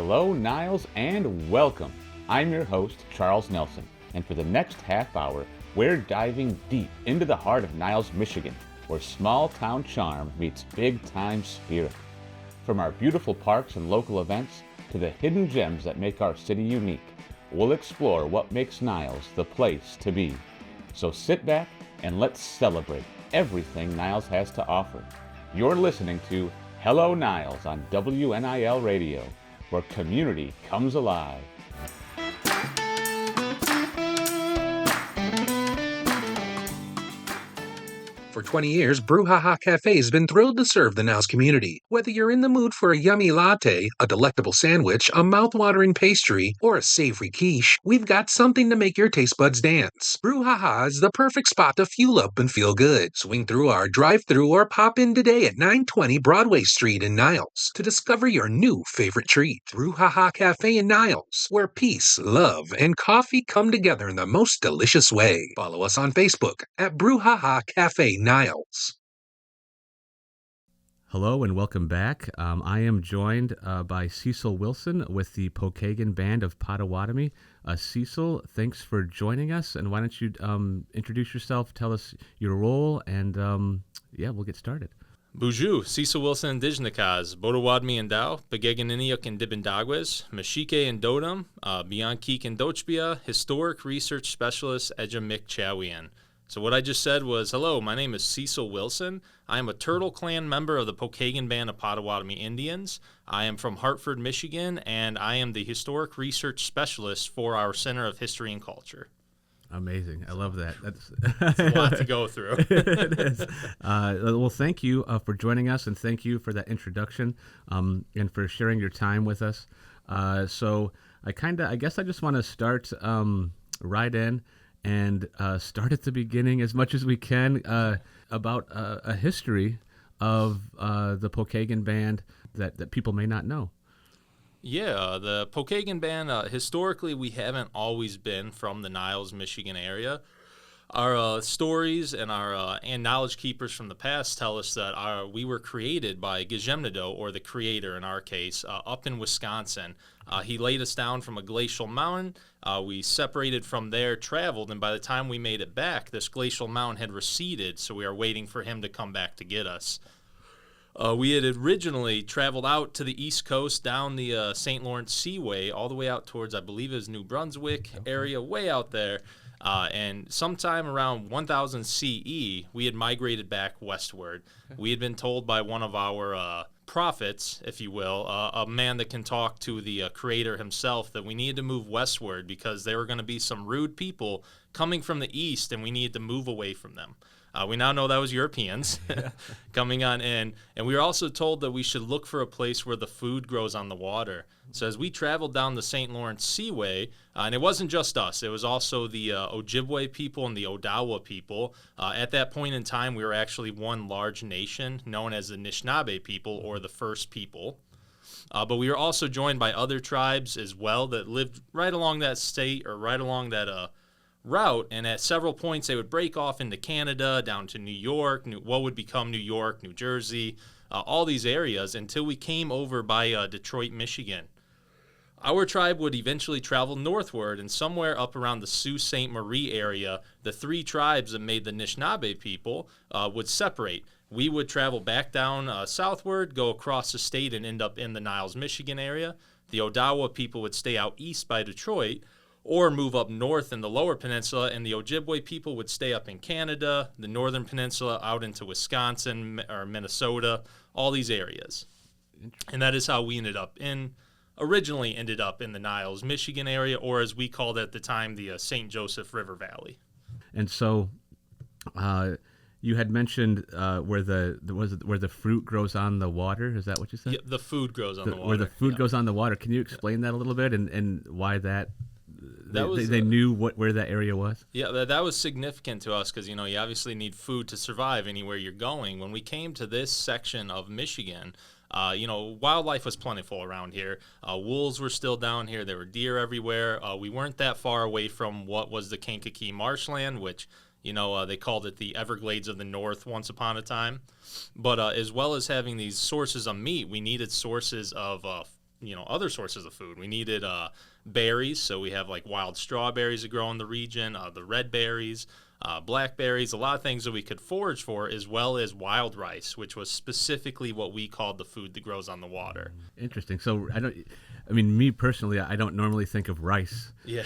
Hello, Niles, and welcome. I'm your host, Charles Nelson, and for the next half hour, we're diving deep into the heart of Niles, Michigan, where small-town charm meets big-time spirit. From our beautiful parks and local events to the hidden gems that make our city unique, we'll explore what makes Niles the place to be. So sit back and let's celebrate everything Niles has to offer. You're listening to Hello Niles on WNIL Radio, where community comes alive. For 20 years, Brew Ha Ha Cafe has been thrilled to serve the Niles community. Whether you're in the mood for a yummy latte, a delectable sandwich, a mouth-watering pastry, or a savory quiche, we've got something to make your taste buds dance. Brew Ha Ha is the perfect spot to fuel up and feel good. Swing through our drive-thru or pop in today at 920 Broadway Street in Niles to discover your new favorite treat. Brew Ha Ha Cafe in Niles, where peace, love, and coffee come together in the most delicious way. Follow us on Facebook at Brew Ha Ha Cafe Niles. Hello and welcome back. I am joined by Cecil Wilson with the Pokagon Band of Potawatomi. Cecil, thanks for joining us, and why don't you introduce yourself, tell us your role, and we'll get started. Buju, Cecil Wilson Indigenous, Potawatomi and Dow, Begeganiniuk and Dibendagwes, Mashike and Dodum, Biankeek and Dochbia, Historic Research Specialist Ejamik Chawian. So what I just said was, hello, my name is Cecil Wilson. I am a Turtle Clan member of the Pokagon Band of Potawatomi Indians. I am from Hartford, Michigan, and I am the Historic Research Specialist for our Center of History and Culture. Amazing. I love that. That's a lot to go through. It is. Well, thank you for joining us, and thank you for that introduction and for sharing your time with us. So I guess I just want to start right in and start at the beginning as much as we can about a history of the Pokagon Band that people may not know. Yeah, the Pokagon Band, historically, we haven't always been from the Niles, Michigan area. Our stories and our and knowledge keepers from the past tell us that we were created by Gejemnado, or the creator in our case, up in Wisconsin. He laid us down from a glacial mountain. We separated from there, traveled, and by the time we made it back, this glacial mountain had receded, so we are waiting for him to come back to get us. We had originally traveled out to the East Coast, down the St. Lawrence Seaway, all the way out towards, I believe it was New Brunswick area, way out there. And sometime around 1000 CE, we had migrated back westward. We had been told by one of our prophets, if you will, a man that can talk to the creator himself, that we needed to move westward because there were going to be some rude people coming from the east, and we needed to move away from them. We now know that was Europeans coming on in. And we were also told that we should look for a place where the food grows on the water. So as we traveled down the St. Lawrence Seaway, and it wasn't just us, it was also the Ojibwe people and the Odawa people. At that point in time, we were actually one large nation known as the Anishinaabe people, or the First People. But we were also joined by other tribes as well that lived right along that state, or right along that route, and at several points they would break off into Canada, down to New York, what would become New York, New Jersey, all these areas, until we came over by Detroit, Michigan. Our tribe would eventually travel northward, and somewhere up around the Sault Ste. Marie area, the three tribes that made the Anishinaabe people would separate. We would travel back down southward, go across the state, and end up in the Niles, Michigan area. The Odawa people would stay out east by Detroit, or move up north in the lower peninsula, and the Ojibwe people would stay up in Canada, the northern peninsula, out into Wisconsin or Minnesota, all these areas. And that is how we originally ended up in the Niles, Michigan area, or as we called it at the time, the St. Joseph River Valley. And so you had mentioned where the fruit grows on the water. Is that what you said? Yeah, the food grows on the water. Where the food goes on the water. Can you explain that a little bit and why that? They knew where that area was? Yeah, that was significant to us because, you obviously need food to survive anywhere you're going. When we came to this section of Michigan, wildlife was plentiful around here. Wolves were still down here. There were deer everywhere. We weren't that far away from what was the Kankakee marshland, which, they called it the Everglades of the North once upon a time. But as well as having these sources of meat, we needed sources of other sources of food. We needed berries, so we have like wild strawberries that grow in the region, the red berries, blackberries, a lot of things that we could forage for, as well as wild rice, which was specifically what we called the food that grows on the water. Interesting. So me personally, I don't normally think of rice Yeah.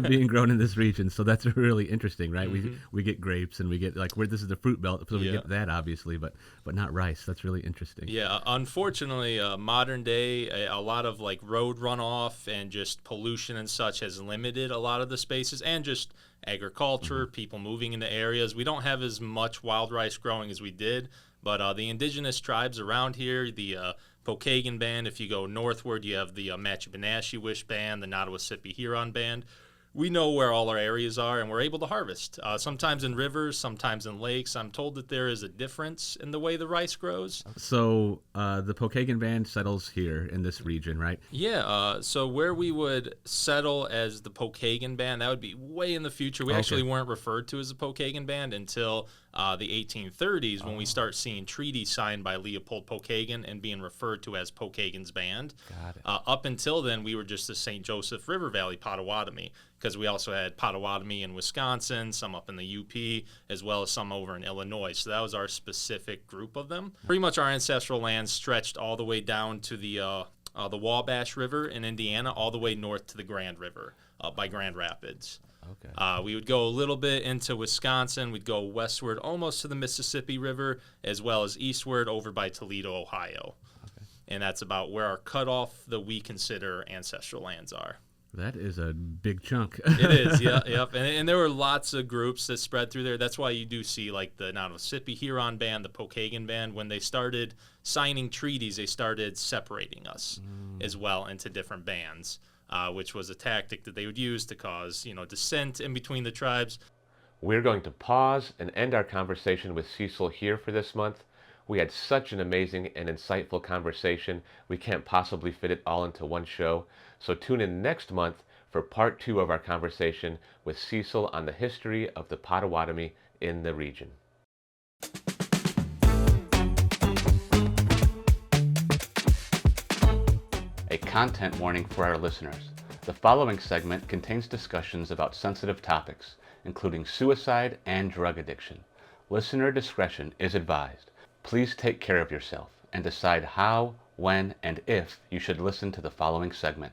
being grown in this region. So that's really interesting, right? We get grapes and we get this is the fruit belt, so we get that obviously, but not rice. That's really interesting. Yeah. Unfortunately, modern day, a lot of like road runoff and just pollution and such has limited a lot of the spaces, and just agriculture, people moving into areas. We don't have as much wild rice growing as we did, but the indigenous tribes around here, the Pokagon Band, if you go northward, you have the Matchibanashi-Wish Band, the Nottawassippi Huron Band. We know where all our areas are, and we're able to harvest. Sometimes in rivers, sometimes in lakes. I'm told that there is a difference in the way the rice grows. So the Pokagon Band settles here in this region, right? Yeah, so where we would settle as the Pokagon Band, that would be way in the future. We actually weren't referred to as the Pokagon Band until the 1830s, when we start seeing treaties signed by Leopold Pokagon and being referred to as Pokagon's Band. Got it. Up until then, we were just the St. Joseph River Valley Potawatomi, because we also had Potawatomi in Wisconsin, some up in the UP, as well as some over in Illinois. So that was our specific group of them. Pretty much our ancestral land stretched all the way down to the Wabash River in Indiana, all the way north to the Grand River by Grand Rapids. Okay. We would go a little bit into Wisconsin. We'd go westward almost to the Mississippi River, as well as eastward over by Toledo, Ohio. Okay. And that's about where our cutoff that we consider ancestral lands are. That is a big chunk. It is, yep. And there were lots of groups that spread through there. That's why you do see like the Nottawassippi Huron Band, the Pokagon Band. When they started signing treaties, they started separating us as well into different bands, which was a tactic that they would use to cause, dissent in between the tribes. We're going to pause and end our conversation with Cecil here for this month. We had such an amazing and insightful conversation. We can't possibly fit it all into one show. So tune in next month for part 2 of our conversation with Cecil on the history of the Potawatomi in the region. A content warning for our listeners. The following segment contains discussions about sensitive topics, including suicide and drug addiction. Listener discretion is advised. Please take care of yourself and decide how, when, and if you should listen to the following segment.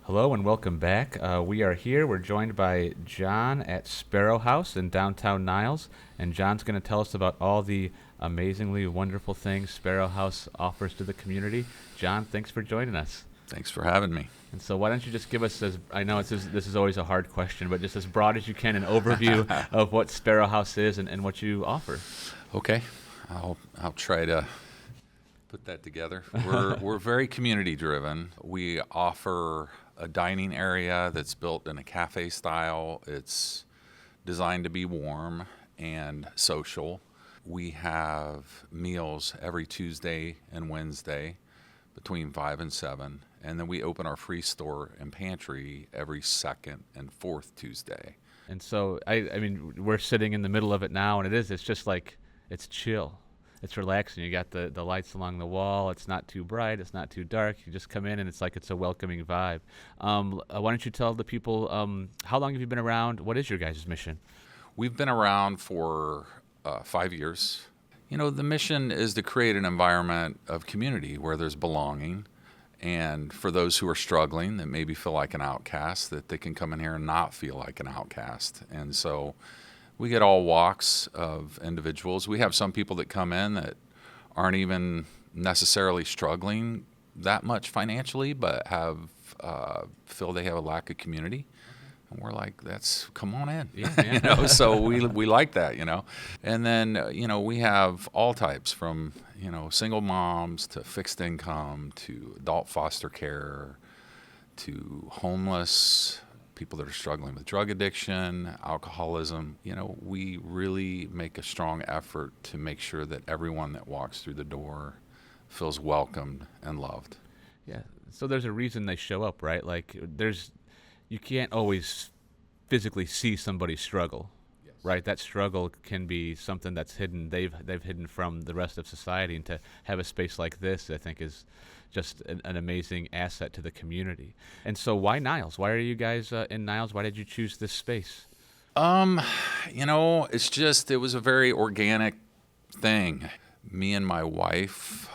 Hello and welcome back. We are here. We're joined by John at Spero House in downtown Niles, and John's going to tell us about all the amazingly wonderful things Spero House offers to the community. John, thanks for joining us. Thanks for having me. And so why don't you just give us, I know this is always a hard question, but just as broad as you can, an overview of what Spero House is and what you offer. Okay, I'll try to put that together. We're very community driven. We offer a dining area that's built in a cafe style. It's designed to be warm and social. We have meals every Tuesday and Wednesday between 5 and 7. And then we open our free store and pantry every second and fourth Tuesday. And so, I mean, we're sitting in the middle of it now, and it's just like, it's chill. It's relaxing. You got the lights along the wall. It's not too bright. It's not too dark. You just come in, and it's like it's a welcoming vibe. Why don't you tell the people, how long have you been around? What is your guys' mission? We've been around for 5 years. The mission is to create an environment of community where there's belonging. And for those who are struggling, that maybe feel like an outcast, that they can come in here and not feel like an outcast. And so we get all walks of individuals. We have some people that come in that aren't even necessarily struggling that much financially, but feel they have a lack of community. And we're like, come on in, yeah. So we like that, And then, we have all types from, single moms to fixed income to adult foster care to homeless, people that are struggling with drug addiction, alcoholism. We really make a strong effort to make sure that everyone that walks through the door feels welcomed and loved. Yeah. So there's a reason they show up, right? Like you can't always physically see somebody struggle. Yes. right? That struggle can be something that's hidden. They've hidden from the rest of society, and to have a space like this, I think, is just an amazing asset to the community. And so, why Niles? Why are you guys in Niles? Why did you choose this space? It's just, it was a very organic thing. Me and my wife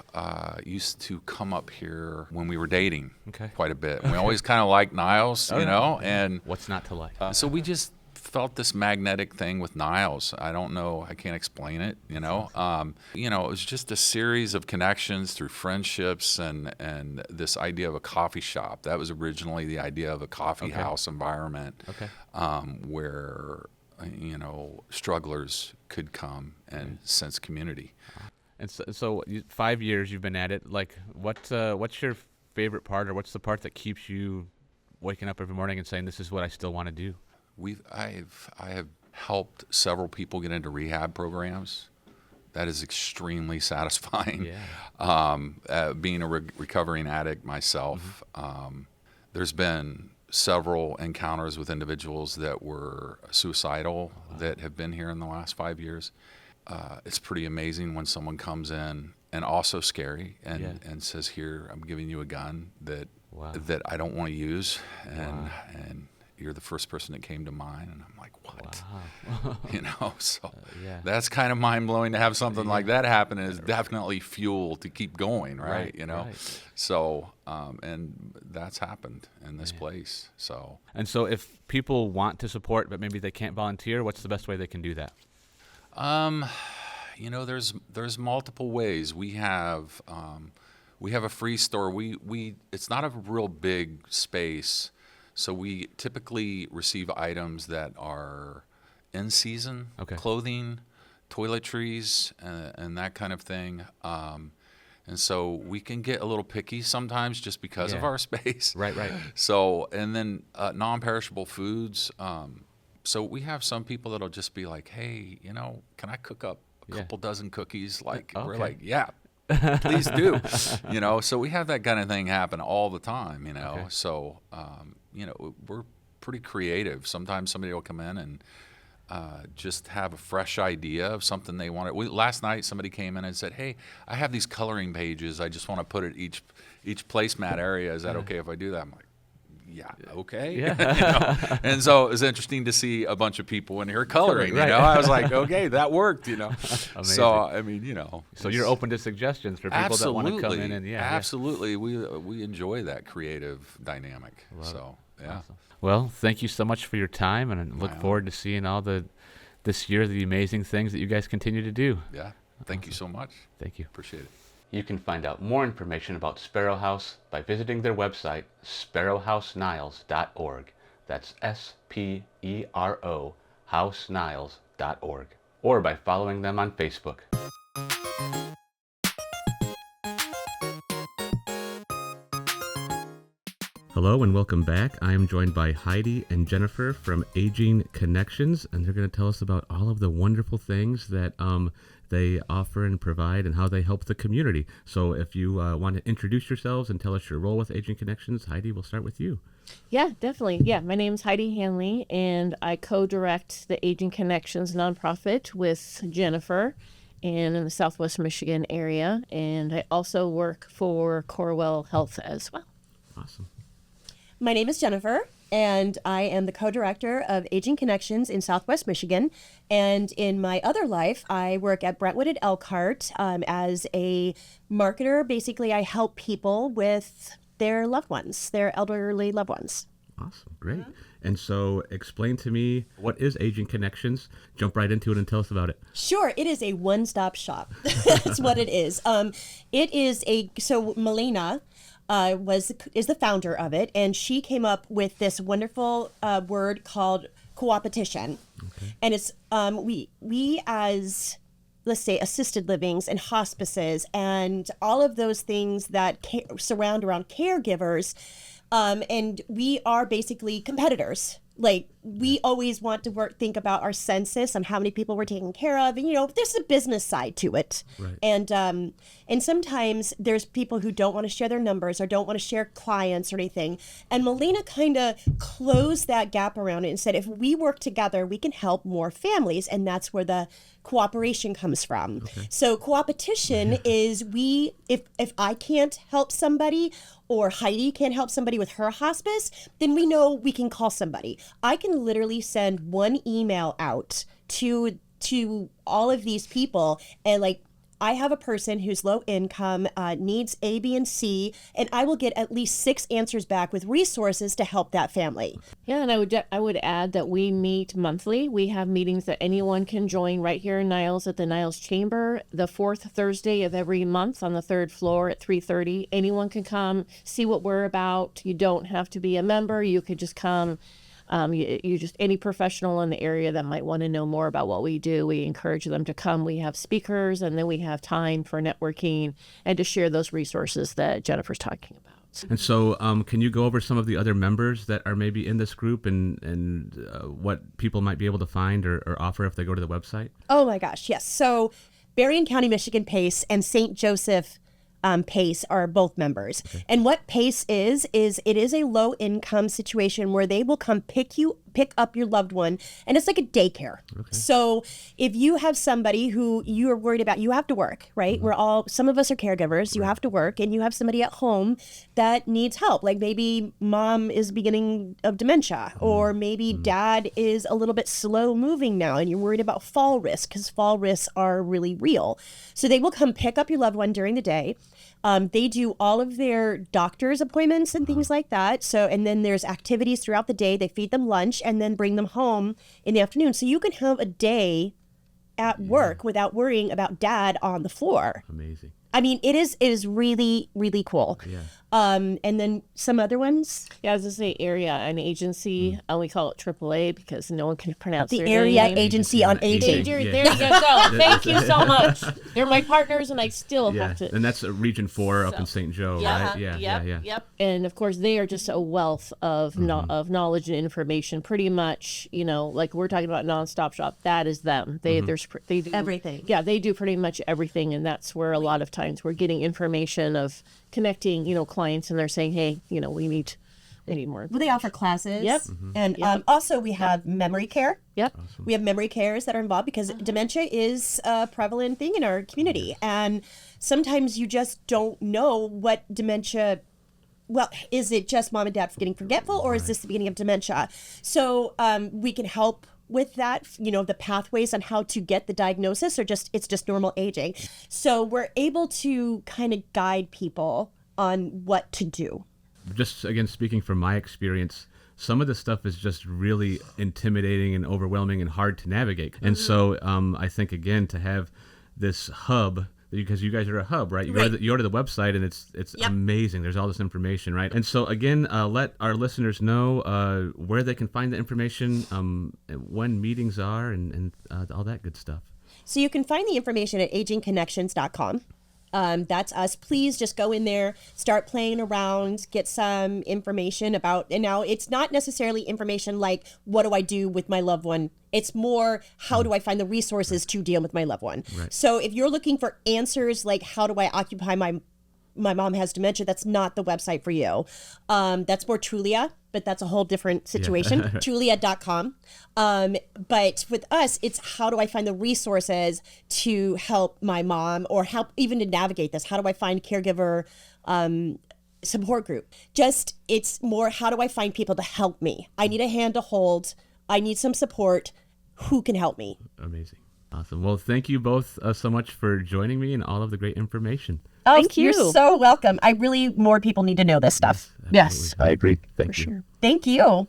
used to come up here when we were dating quite a bit. And we always kind of liked Niles, and What's not to like? so we just felt this magnetic thing with Niles. I don't know, I can't explain it, It was just a series of connections through friendships and this idea of a coffee shop. That was originally the idea of a coffee house environment where, strugglers could come and sense community. And so 5 years you've been at it. Like, what's your favorite part, or what's the part that keeps you waking up every morning and saying, this is what I still want to do? I have helped several people get into rehab programs. That is extremely satisfying. Yeah. Being a recovering addict myself, there's been several encounters with individuals that were suicidal that have been here in the last 5 years. It's pretty amazing when someone comes in, and also scary, and says, "Here, I'm giving you a gun that I don't want to use," and you're the first person that came to mind, and I'm like, what? Wow. So that's kind of mind-blowing to have something like that happen, and it's definitely fuel to keep going, right? Right. So, and that's happened in this place. So if people want to support, but maybe they can't volunteer, what's the best way they can do that? There's multiple ways. We have a free store. It's not a real big space. So we typically receive items that are in season, clothing, toiletries, and that kind of thing. And so we can get a little picky sometimes just because of our space. Right. So, and then non-perishable foods. So we have some people that'll just be like, hey, can I cook up a couple dozen cookies? We're like, yeah. Please do. So we have that kind of thing happen all the time, So, we're pretty creative. Sometimes somebody will come in and just have a fresh idea of something they wanted. Last night, somebody came in and said, hey, I have these coloring pages. I just want to put it each placemat area. Is that okay if I do that? I'm like, yeah, okay. Yeah. And so it was interesting to see a bunch of people in here coloring, Right. I was like, okay, that worked, Amazing. So, I mean, So you're open to suggestions for people that want to come in and Absolutely. We enjoy that creative dynamic. Love it. Yeah. Awesome. Well, thank you so much for your time, and I look forward to seeing this year, the amazing things that you guys continue to do. Yeah. Thank you so much. Thank you. Appreciate it. You can find out more information about Spero House by visiting their website, SperoHouseNiles.org. That's SPERO HouseNiles.org. Or by following them on Facebook. Hello and welcome back. I am joined by Heidi and Jennifer from Aging Connections, and they're going to tell us about all of the wonderful things that they offer and provide and how they help the community. So if you want to introduce yourselves and tell us your role with Aging Connections, Heidi, we'll start with you. Yeah, definitely. Yeah, my name's Heidi Hanley, and I co-direct the Aging Connections nonprofit with Jennifer and in the Southwest Michigan area, and I also work for Corewell Health as well. Awesome. My name is Jennifer, and I am the co-director of Aging Connections in Southwest Michigan. And in my other life, I work at Brentwood at Elkhart as a marketer. Basically, I help people with their loved ones, their elderly loved ones. Awesome. Great. And so explain to me, what is Aging Connections? Jump right into it and tell us about it. Sure. It is a one-stop shop. That's what it is. So Melina is the founder of it, and she came up with this wonderful word called coopetition. Okay. And it's we as, let's say, assisted livings and hospices and all of those things that surround around caregivers, and we are basically competitors. Like, we always want to think about our census and how many people we're taking care of. And, there's a business side to it. Right. And sometimes there's people who don't want to share their numbers or don't want to share clients or anything. And Melina kind of closed that gap around it and said, if we work together, we can help more families. And that's where the cooperation comes from. Okay. So co-opetition is if I can't help somebody or Heidi can't help somebody with her hospice, then we know we can call somebody. I can literally send one email out to all of these people and I have a person who's low income, needs A, B, and C, and I will get at least 6 answers back with resources to help that family. Yeah, and I would add that we meet monthly. We have meetings that anyone can join right here in Niles at the Niles Chamber, the 4th Thursday of every month on the 3rd floor at 3:30. Anyone can come, see what we're about. You don't have to be a member. You could just come. You just any professional in the area that might want to know more about what we do, we encourage them to come. We have speakers, and then we have time for networking and to share those resources that Jennifer's talking about. And so can you go over some of the other members that are maybe in this group and what people might be able to find or offer if they go to the website? Oh my gosh, yes. So Berrien County, Michigan PACE and St. Joseph PACE are both members. Okay. And what PACE is it is a low income situation where they will come pick up your loved one, and it's like a daycare. Okay. So if you have somebody who you are worried about, you have to work, right? Mm-hmm. Some of us are caregivers, you have to work, and you have somebody at home that needs help. Like maybe mom is beginning of dementia, or maybe dad is a little bit slow moving now, and you're worried about fall risk because fall risks are really real. So they will come pick up your loved one during the day. They do all of their doctor's appointments and things like that. So, and then there's activities throughout the day. They feed them lunch and then bring them home in the afternoon. So you can have a day at work without worrying about dad on the floor. Amazing. I mean, it is really, really cool. Yeah. And then some other ones. Yeah, I was going to say area and agency. We call it AAA because no one can pronounce the their Area name. Agency on Aging. There you go. Thank you so much. They're my partners, and I still have to. And that's Region 4 up in St. Joe, right? Yep. And of course, they are just a wealth of of knowledge and information. Pretty much, like we're talking about Nonstop Shop. That is them. They do everything. Yeah, they do pretty much everything, and that's where a lot of times we're getting information of connecting, clients, and they're saying, hey, we need more. Well, they offer classes. Yep. And also we have memory care. Yep. Awesome. We have memory cares that are involved because dementia is a prevalent thing in our community. And sometimes you just don't know what dementia, is it just mom and dad getting forgetful, or is this the beginning of dementia? So we can help with that, the pathways on how to get the diagnosis, or it's just normal aging. So we're able to kind of guide people on what to do. Just again, speaking from my experience, some of this stuff is just really intimidating and overwhelming and hard to navigate. And so I think, again, to have this hub, because you guys are a hub, right? You go to the website, and it's amazing. There's all this information, right? And so again, let our listeners know where they can find the information, when meetings are, and all that good stuff. So you can find the information at agingconnections.com. That's us. Please just go in there, start playing around, get some information about, and now it's not necessarily information like, what do I do with my loved one? It's more, how do I find the resources to deal with my loved one? Right. So if you're looking for answers like, how do I occupy my mom has dementia, that's not the website for you. That's more Trulia, but that's a whole different situation. Trulia.com. But with us, it's how do I find the resources to help my mom, or help even to navigate this? How do I find caregiver support group? It's more, how do I find people to help me? I need a hand to hold. I need some support. Who can help me? Amazing. Awesome. Well, thank you both so much for joining me and all of the great information. Oh, thank you. You're so welcome. More people need to know this stuff. Yes. I agree. Thank you. Sure. Thank you.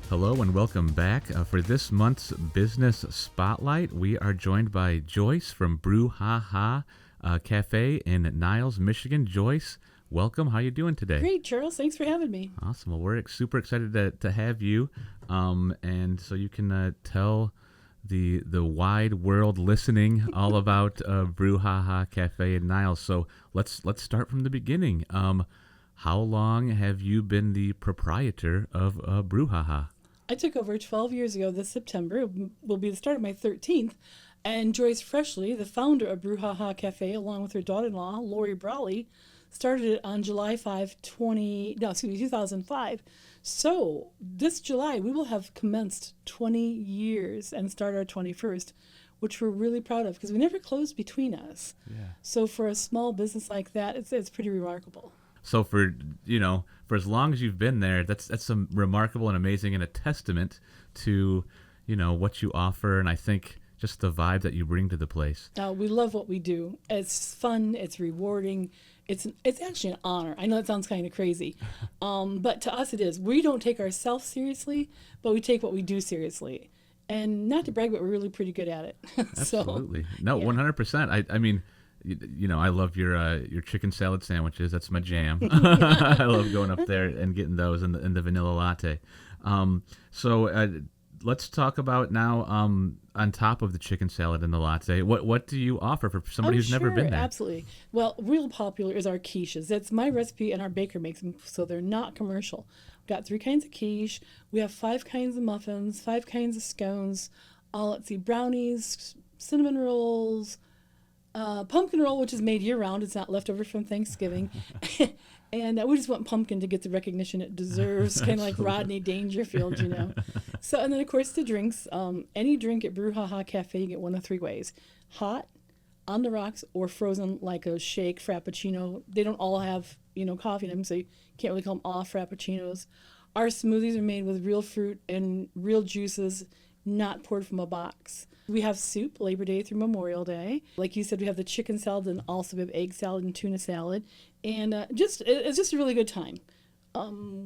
Hello and welcome back. For this month's Business Spotlight, we are joined by Joyce from Brew Ha Ha Cafe in Niles, Michigan. Joyce, welcome. How you doing today? Great, Charles. Thanks for having me. Awesome. Well, we're super excited to have you. And so you can tell the wide world listening all about Brew Ha Ha Cafe in Niles. So let's start from the beginning. How long have you been the proprietor of Brew Ha Ha? I took over 12 years ago this September. It will be the start of my 13th. And Joyce Freshley, the founder of Brew Ha Ha Cafe, along with her daughter-in-law, Lori Brawley, started it on July 2005. So this July, we will have commenced 20 years and start our 21st, which we're really proud of because we never closed between us. Yeah. So for a small business like that, it's pretty remarkable. So for as long as you've been there, that's some remarkable and amazing and a testament to, what you offer, and I think just the vibe that you bring to the place. We love what we do. It's fun. It's rewarding. It's actually an honor. I know it sounds kind of crazy, but to us it is. We don't take ourselves seriously, but we take what we do seriously. And not to brag, but we're really pretty good at it. Absolutely. No, 100%. I mean, I love your chicken salad sandwiches. That's my jam. I love going up there and getting those and the vanilla latte. So let's talk about now, on top of the chicken salad and the latte, what do you offer for somebody who's never been there? Absolutely. Well, real popular is our quiches. That's my recipe, and our baker makes them, so they're not commercial. We've got 3 kinds of quiche. We have 5 kinds of muffins, 5 kinds of scones. Brownies, cinnamon rolls, pumpkin roll, which is made year-round. It's not left over from Thanksgiving. And we just want pumpkin to get the recognition it deserves, kind of like Rodney Dangerfield, So, and then, of course, the drinks. Any drink at Brew Ha Ha Cafe, you get one of 3 ways. Hot, on the rocks, or frozen like a shake, frappuccino. They don't all have, coffee in them, so you can't really call them all frappuccinos. Our smoothies are made with real fruit and real juices, not poured from a box. We have soup Labor Day through Memorial Day. Like you said, we have the chicken salad, and also we have egg salad and tuna salad. And it's just a really good time.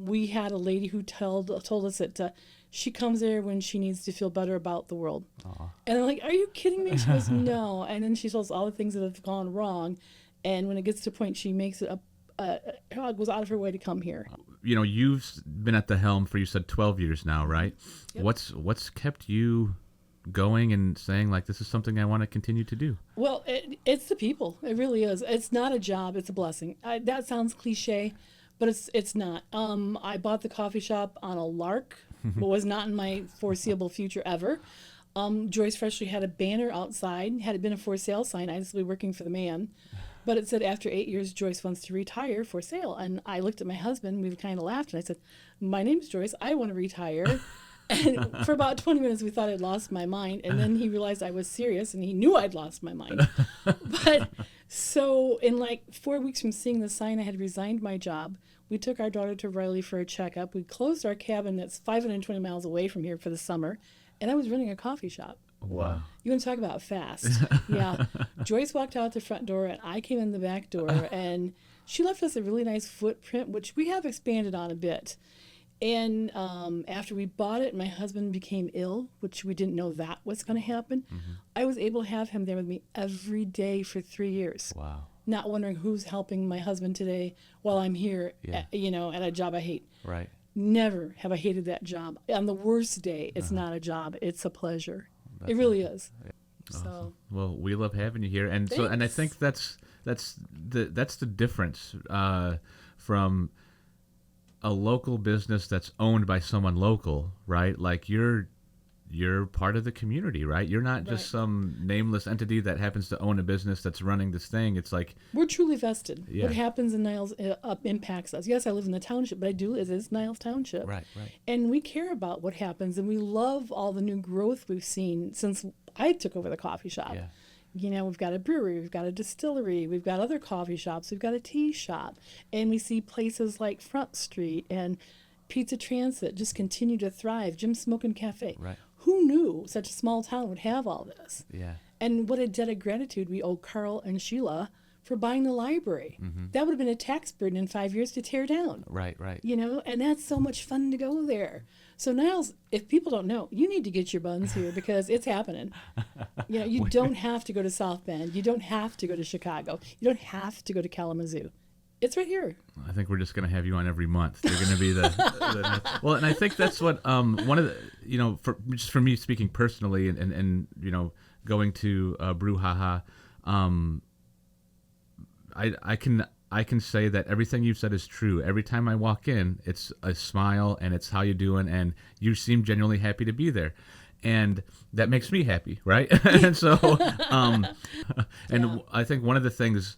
We had a lady who told us that she comes there when she needs to feel better about the world. Aww. And I'm like, are you kidding me? She goes, no. And then she tells all the things that have gone wrong. And when it gets to a point, she makes it goes out of her way to come here. You've been at the helm for, you said, 12 years now, right? Yep. What's kept you going and saying, like, this is something I want to continue to do? Well, it's the people. It really is. It's not a job. It's a blessing. That sounds cliche, but it's not. I bought the coffee shop on a lark, but was not in my foreseeable future ever. Joyce Freshley had a banner outside. Had it been a for sale sign, I'd still be working for the man. But it said, after 8 years, Joyce wants to retire, for sale. And I looked at my husband. We kind of laughed. And I said, my name's Joyce. I want to retire. And for about 20 minutes, we thought I'd lost my mind. And then he realized I was serious, and he knew I'd lost my mind. But so in like 4 weeks from seeing the sign, I had resigned my job. We took our daughter to Riley for a checkup. We closed our cabin that's 520 miles away from here for the summer. And I was running a coffee shop. Wow. You want to talk about fast. Yeah. Joyce walked out the front door, and I came in the back door. And she left us a really nice footprint, which we have expanded on a bit. And after we bought it, my husband became ill, which we didn't know that was going to happen. Mm-hmm. I was able to have him there with me every day for 3 years. Wow. Not wondering who's helping my husband today while I'm here, at a job I hate. Right. Never have I hated that job. On the worst day, it's not a job. It's a pleasure. It really is. Awesome. So, well, we love having you here, and thanks. so, and I think that's the difference from a local business that's owned by someone local, right? Like you're part of the community, right? You're not just some nameless entity that happens to own a business that's running this thing. It's like we're truly vested. Yeah. What happens in Niles impacts us. Yes, I live in the township, but it is Niles Township. Right. And we care about what happens, and we love all the new growth we've seen since I took over the coffee shop. Yeah. We've got a brewery, we've got a distillery, we've got other coffee shops, we've got a tea shop, and we see places like Front Street and Pizza Transit just continue to thrive. Jim's Smoking Cafe. Right. Who knew such a small town would have all this? Yeah. And what a debt of gratitude we owe Carl and Sheila for buying the library. Mm-hmm. That would have been a tax burden in 5 years to tear down. Right. And that's so much fun to go there. So Niles, if people don't know, you need to get your buns here because it's happening. You don't have to go to South Bend. You don't have to go to Chicago. You don't have to go to Kalamazoo. It's right here. I think we're just going to have you on every month. You're going to be the well, and I think that's what one of the just for me speaking personally, and going to Brew Ha Ha, I can say that everything you've said is true. Every time I walk in, it's a smile and it's how you doing, and you seem genuinely happy to be there. And that makes me happy, right? And so, I think one of the things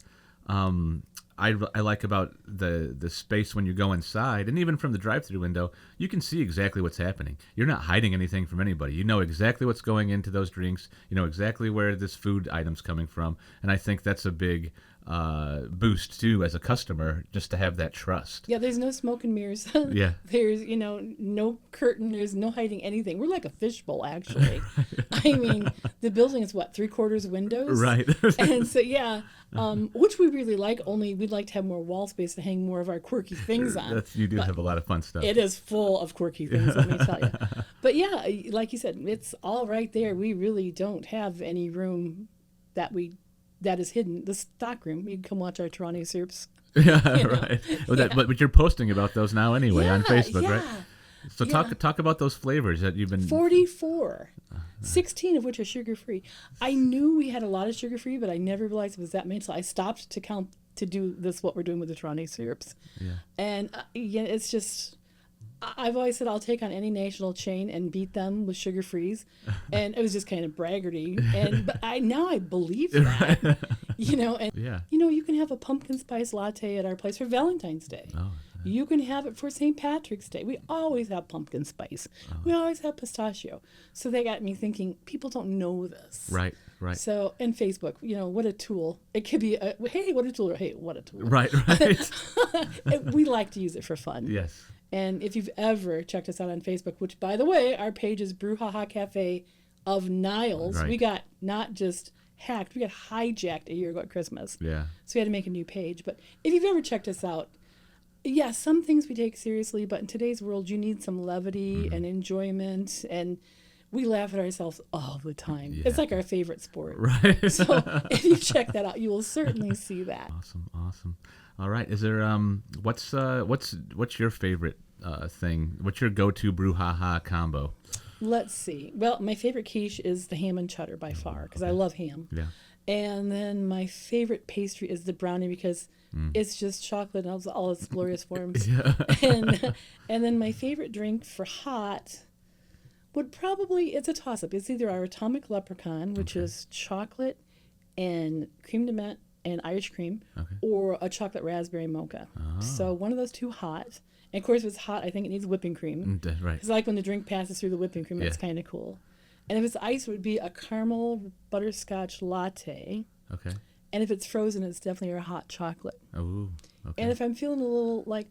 I like about the space when you go inside, and even from the drive-through window, you can see exactly what's happening. You're not hiding anything from anybody. You know exactly what's going into those drinks. You know exactly where this food item's coming from. And I think that's a big boost too as a customer, just to have that trust. Yeah, there's no smoke and mirrors. Yeah. There's, no curtain. There's no hiding anything. We're like a fishbowl, actually. I mean, the building is 3/4 windows. Right. And so, yeah, which we really like, only we'd like to have more wall space to hang more of our quirky things on. You do have a lot of fun stuff. It is full of quirky things, let me tell you. But yeah, like you said, it's all right there. We really don't have any room that is hidden. The stock room, you can come watch our Toronto soups. Yeah, right. But you're posting about those now anyway on Facebook, right? So talk about those flavors that you've been... 44. 16 of which are sugar-free. I knew we had a lot of sugar-free, but I never realized it was that many, so I stopped to count to do what we're doing with the Toronto syrups. Yeah. And it's just... I've always said I'll take on any national chain and beat them with sugar-frees, and it was just kind of braggarty. But now I believe that, you can have a pumpkin spice latte at our place for Valentine's Day. Oh. You can have it for St. Patrick's Day. We always have pumpkin spice. Oh. We always have pistachio. So they got me thinking, people don't know this. Right. So, and Facebook, what a tool. It could be, hey, what a tool, or hey, what a tool. Right. We like to use it for fun. Yes. And if you've ever checked us out on Facebook, which, by the way, our page is Brew Ha Ha Cafe of Niles. Right. We got not just hacked, we got hijacked a year ago at Christmas. Yeah. So we had to make a new page. But if you've ever checked us out, yeah, some things we take seriously, but in today's world, you need some levity and enjoyment, and we laugh at ourselves all the time. Yeah. It's like our favorite sport. Right. So if you check that out, you will certainly see that. Awesome. All right. Is there what's your favorite thing? What's your go-to Brew Ha Ha combo? Let's see. Well, my favorite quiche is the ham and cheddar by far, because I love ham. Yeah. And then my favorite pastry is the brownie, because it's just chocolate in all its glorious forms. Yeah. And then my favorite drink for hot would probably, it's a toss-up. It's either our Atomic Leprechaun, which is chocolate and creme de menthe and Irish cream, or a chocolate raspberry mocha. Oh. So one of those two hot. And of course, if it's hot, I think it needs whipping cream. Right. Because like when the drink passes through the whipping cream, it's kind of cool. And if it's ice, it would be a caramel butterscotch latte. Okay. And if it's frozen, it's definitely a hot chocolate. Oh, okay. And if I'm feeling a little like,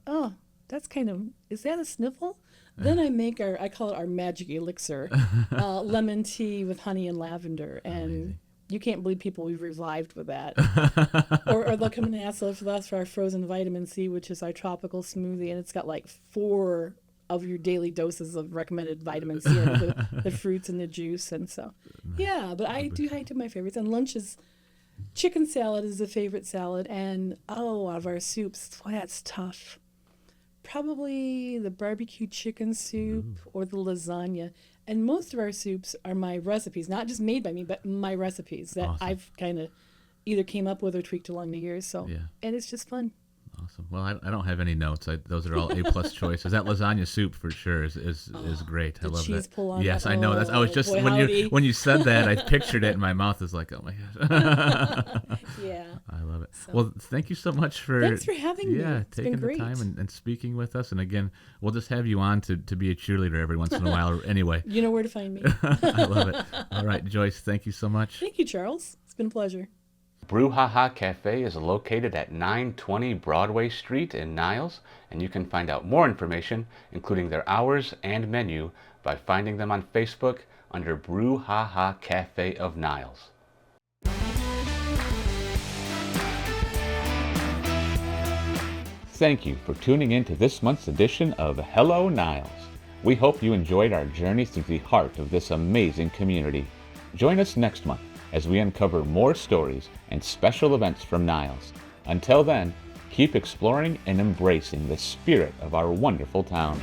that's kind of, is that a sniffle? Then I call it our magic elixir, lemon tea with honey and lavender. And amazing. You can't believe people we've revived with that. or they'll come and ask us for our frozen vitamin C, which is our tropical smoothie. And it's got like 4 of your daily doses of recommended vitamin C, the fruits and the juice. And so, yeah, but I do my favorites. And lunch is, chicken salad is a favorite salad. And, out of our soups, that's tough. Probably the barbecue chicken soup or the lasagna. And most of our soups are my recipes, not just made by me, but my recipes that I've kind of either came up with or tweaked along the years. So, and it's just fun. Awesome. Well, I don't have any notes. Those are all A+ choices. That lasagna soup for sure is great. I love cheese that. Pull on yes, that. I know. I was just boy, when you said that, I pictured it, and my mouth is like, oh my gosh. Yeah. I love it. So, well, thank you so much thanks for having me. Yeah, it's taking been great. the time and speaking with us. And again, we'll just have you on to be a cheerleader every once in a while. Anyway, you know where to find me. I love it. All right, Joyce, thank you so much. Thank you, Charles. It's been a pleasure. Brew Ha Ha Cafe is located at 920 Broadway Street in Niles, and you can find out more information, including their hours and menu, by finding them on Facebook under Brew Ha Ha Cafe of Niles. Thank you for tuning in to this month's edition of Hello Niles. We hope you enjoyed our journey through the heart of this amazing community. Join us next month as we uncover more stories and special events from Niles. Until then, keep exploring and embracing the spirit of our wonderful town.